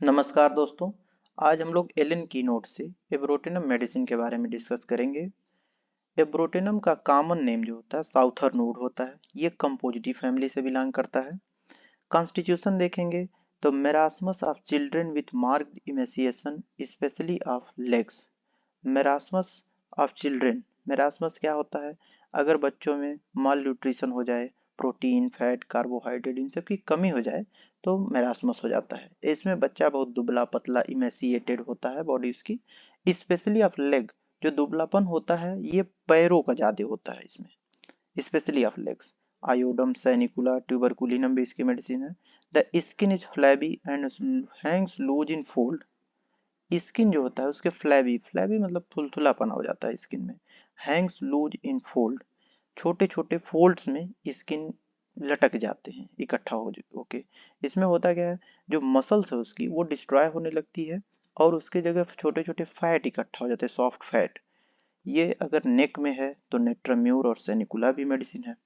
नमस्कार दोस्तों। आज हम लोग एलन की नोट से एब्रोटेनम मेडिसिन के बारे में डिस्कस करेंगे। एब्रोटेनम का कॉमन नेम जो होता है साउथरनवुड होता है। ये कंपोजिटी फैमिली से बिलोंग करता है। कॉन्स्टिट्यूशन देखेंगे तो marasmus of children with marked emaciation specially of legs. Marasmus of children, marasmus क्या होता है? अगर बच्चों में माल न्यूट्रिशन हो जाए, प्रोटीन फैट कार्बोहाइड्रेट इन सब की कमी हो जाए तो मेरास्मस हो जाता है। इसमें बच्चा बहुत दुबला पतला इमेसिएटेड होता है बॉडी उसकी। स्पेशली ऑफ लेग, जो दुबलापन होता है ये पैरों का ज्यादा होता है इसमें, specially of legs. Iodum sanicula tuberculinum भी इसकी मेडिसिन है। The skin is flabby and hangs loose in fold. Skin जो होता है उसके फ्लैबी, फ्लैबी मतलब थुलथुलापना हो जाता है स्किन में। हैंग्स लूज इन फोल्ड, छोटे छोटे फोल्ड्स में स्किन लटक जाते हैं इकट्ठा हो ओके। इसमें होता क्या है, जो मसल्स है उसकी वो डिस्ट्रॉय होने लगती है और उसके जगह छोटे छोटे फैट इकट्ठा हो जाते हैं, सॉफ्ट फैट। ये अगर नेक में है तो नेट्राम्यूर और सेनिकुला भी मेडिसिन है।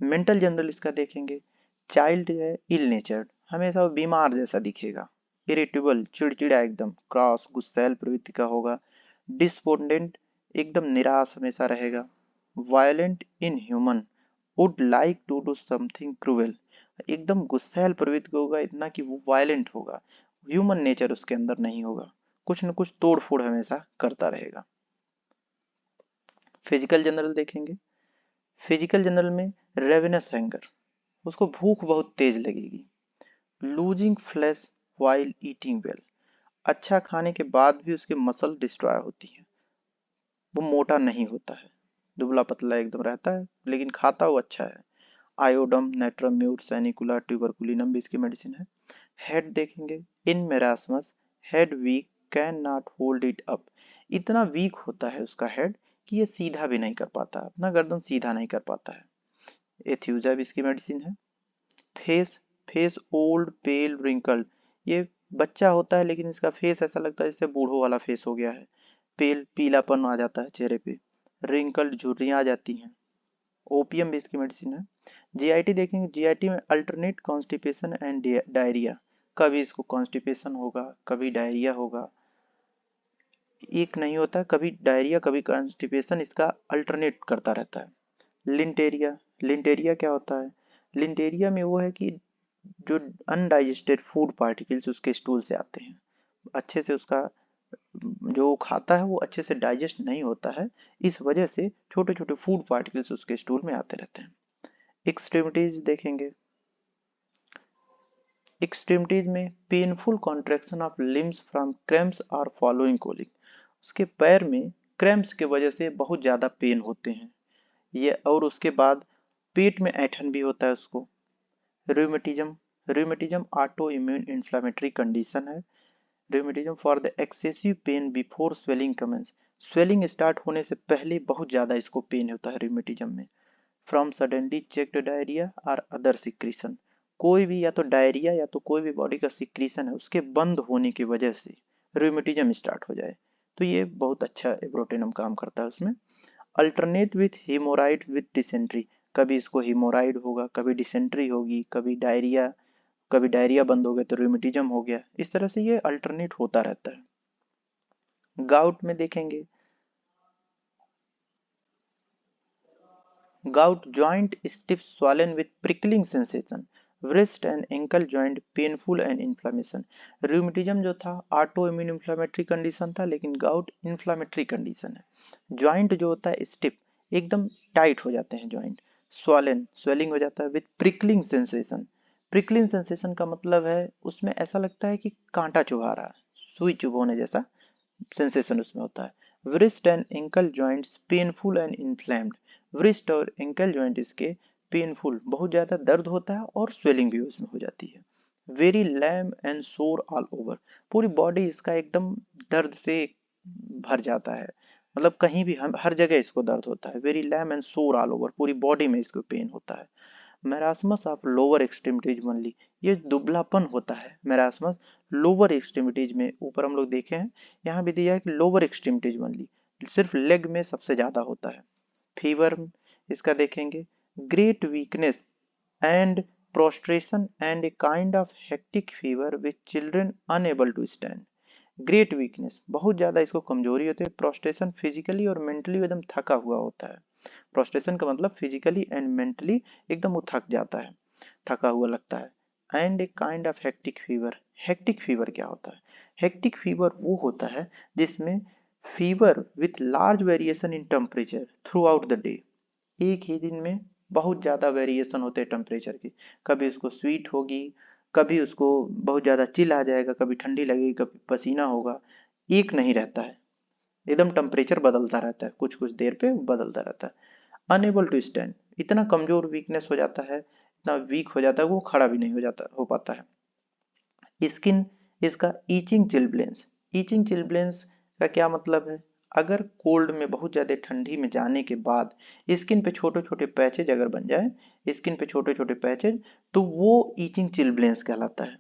मेंटल जनरल इसका देखेंगे, चाइल्ड है इल नेचर्ड, हमेशा वो बीमार जैसा दिखेगा। इरिटेबल चिड़चिड़ा एकदम, क्रॉस गुस्सैल प्रवृत्ति का होगा। डिस्पोंडेंट एकदम निराश हमेशा रहेगा। Violent in human, would like to do something cruel, एकदम गुस्सैल प्रवृत्ति का होगा, इतना कि वो वायलेंट होगा। ह्यूमन नेचर उसके अंदर नहीं होगा, कुछ न कुछ तोड़ फोड़ हमेशा करता रहेगा। फिजिकल जनरल देखेंगे, फिजिकल जनरल में रेवेनस हैंगर, उसको भूख बहुत तेज लगेगी। Losing flash while eating well, अच्छा खाने के बाद भी उसके मसल डिस्ट्रॉय होती है, वो मोटा नहीं होता है, दुबला पतला एकदम रहता है लेकिन खाता वो अच्छा है। आयोडम नेट्राम्यूट सैनिकुला ट्यूबरकुलिनम भी इसकी मेडिसिन है। हेड देखेंगे, in marasmus head weak can not hold it up, इतना वीक होता है उसका हेड कि ये सीधा भी नहीं कर पाता, अपना गर्दन सीधा नहीं कर पाता है। एथ्यूजा भी इसकी मेडिसिन है। फेस, फेस ओल्ड पेल रिंकल्ड, ये बच्चा होता है लेकिन इसका फेस ऐसा लगता है जैसे बूढ़ों वाला फेस हो गया है। पेल पीलापन आ जाता है चेहरे पे। रिंकल्ड झुर्रियां आ जाती हैं। ओपियम भी इसकी मेडिसिन है। जीआईटी देखेंगे, जीआईटी में अल्टरनेट कॉन्स्टिपेशन एंड डायरिया, कभी इसको कॉन्स्टिपेशन होगा कभी डायरिया होगा, एक नहीं होता, कभी डायरिया कभी कॉन्स्टिपेशन, इसका अल्टरनेट करता रहता है। लिंटेरिया, लिंटेरिया क्या होता है? लिंटेरिया में वो है कि जो अनडाइजेस्टेड फूड पार्टिकल्स उसके स्टूल से आते हैं, अच्छे से उसका जो खाता है वो अच्छे से डाइजेस्ट नहीं होता है, इस वजह से छोटे छोटे फूड पार्टिकल्स उसके स्टूल में आते रहते हैं। एक्सट्रीमिटीज देखेंगे, एक्सट्रीमिटीज में painful contraction of limbs from cramps और फॉलोइंग कोलिक, उसके पैर में क्रैम्प्स की वजह से बहुत ज़्यादा पेन होते हैं ये, और उसके बाद पेट में ऐंठन भी होता है उसको। Rheumatism, rheumatism auto immune inflammatory condition है। Rheumatism for the excessive pain before swelling commence, swelling start होने से पहले बहुत ज़्यादा इसको पेन होता है रूमेटिज्म में। फ्रॉम सडनली चेक्ड डायरिया और अदर सिक्रीशन, कोई भी या तो डायरिया या तो कोई भी बॉडी का सिक्रीशन है उसके बंद होने की वजह से रूमेटिज्म स्टार्ट हो जाए, तो ये बहुत अच्छा एब्रोटेनम काम करता है उसमें। अल्टरनेट विथ हीमोराइड विथ डिसेंट्री, कभी इसको हीमोराइड होगा कभी डिसेंट्री होगी, कभी डायरिया बंद हो गया तो रूमेटिज्म हो गया, इस तरह से ये अल्टरनेट होता रहता है। गाउट में देखेंगे, gout joint stiff swollen with prickling sensation, wrist and ankle joint painful and inflammation। Rheumatism जो था ऑटो इम्यून इन्फ्लामेटरी कंडीशन था, लेकिन गाउट इन्फ्लामेटरी कंडीशन है। जॉइंट जो होता है स्टिफ, एकदम टाइट हो जाते हैं जॉइंट। swollen, स्वेलिंग हो जाता है, with prickling sensation, prickling sensation का मतलब है उसमें ऐसा लगता है कि कांटा चुभा रहा है, सुई चुभोने जैसा सेंसेशन उसमें होता है। wrist and ankle joints painful and inflamed, wrist और ankle joint इसके पेनफुल, बहुत ज़्यादा दर्द होता है और स्वेलिंग भी उसमें हो जाती है। वेरी लैम एंड सोर ऑल ओवर, पूरी बॉडी इसका एकदम दर्द से भर जाता है, मतलब कहीं भी हम हर जगह इसको दर्द होता है। वेरी लैम एंड सोर ऑल ओवर, पूरी बॉडी में इसको पेन होता है। Marasmus of lower extremities only, ये दुबलापन होता है मेरास्मस लोअर एक्सट्रीमिटीज में, ऊपर हम लोग देखे हैं यहाँ भी दिया है कि लोअर एक्सट्रीमिटीज ओनली, सिर्फ लेग में सबसे ज्यादा होता है। फीवर इसका देखेंगे, great weakness and prostration and a kind of hectic fever with children unable to stand. Great weakness, बहुत ज़्यादा इसको कमजोरी होती है। प्रोस्ट्रेशन फिजिकली और मेंटली एकदम थका हुआ होता है। प्रोस्ट्रेशन का मतलब फिजिकली एंड मेंटली एकदम वो थक जाता है, थका हुआ लगता है। And a kind of hectic fever, hectic fever क्या होता है? हेक्टिक फीवर वो होता है जिसमें fever with large variation in temperature through out the day, एक ही दिन में बहुत ज़्यादा वेरिएशन होते हैं टेम्परेचर की। कभी उसको स्वीट होगी, कभी उसको बहुत ज़्यादा चिल आ जाएगा, कभी ठंडी लगेगी, कभी पसीना होगा, एक नहीं रहता है, एकदम टेम्परेचर बदलता रहता है, कुछ कुछ देर पे बदलता रहता है। अनएबल टू स्टैंड, इतना कमजोर वीकनेस हो जाता है, इतना वीक हो जाता है वो खड़ा भी नहीं हो पाता है। स्किन, इसका ईचिंग चिलब्लेंस, ईचिंग चिलब्लेंस का क्या मतलब है? अगर कोल्ड में बहुत ज़्यादा ठंडी में जाने के बाद स्किन पे छोटे छोटे पैचेज अगर बन जाए, स्किन पे छोटे छोटे पैचेज, तो वो ईचिंग चिलब्लेंस कहलाता है।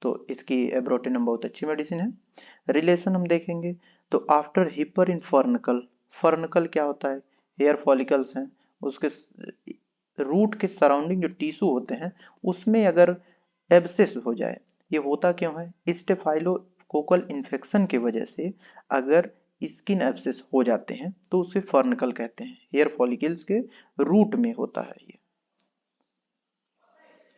तो इसकी एब्रोटेनम बहुत अच्छी मेडिसिन है। रिलेशन हम देखेंगे तो आफ्टर हिपर इन फर्नकल, फर्नकल क्या होता है? हेयर फॉलिकल्स हैं, उसके रूट के सराउंडिंग जो टिश्यू होते हैं उसमें अगर एब्सेस हो जाए, ये होता क्यों है? स्टेफाइलोकोकल इन्फेक्शन की वजह से अगर स्किन एब्सेस हो जाते हैं तो उसे फर्नकल कहते हैं। हेयर फॉलिकल्स के रूट में होता है ये।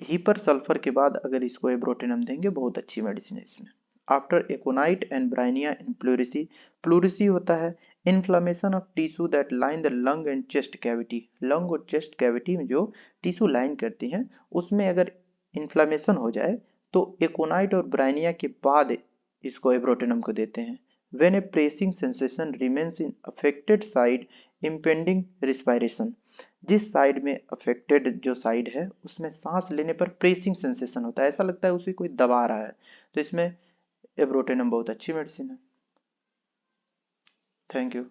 हीपर सल्फर के बाद अगर इसको एब्रोटेनम देंगे, बहुत अच्छी मेडिसिन है इसमें। After aconite and bryonia in pleurisy, pleurisy होता है inflammation of tissue that line the lung and chest cavity, lung और चेस्ट कैविटी में जो टिश्यू लाइन करती हैं उसमें अगर इन्फ्लामेशन हो जाए तो एकोनाइट और ब्राइनिया के बाद इसको एब्रोटेनम को देते हैं। When A pressing sensation remains in affected side impending respiration, जिस साइड में अफेक्टेड जो साइड है उसमें सांस लेने पर प्रेसिंग सेंसेशन होता है, ऐसा लगता है उसे कोई दबा रहा है, तो इसमें एब्रोटेनम बहुत अच्छी मेडिसिन है। Thank you.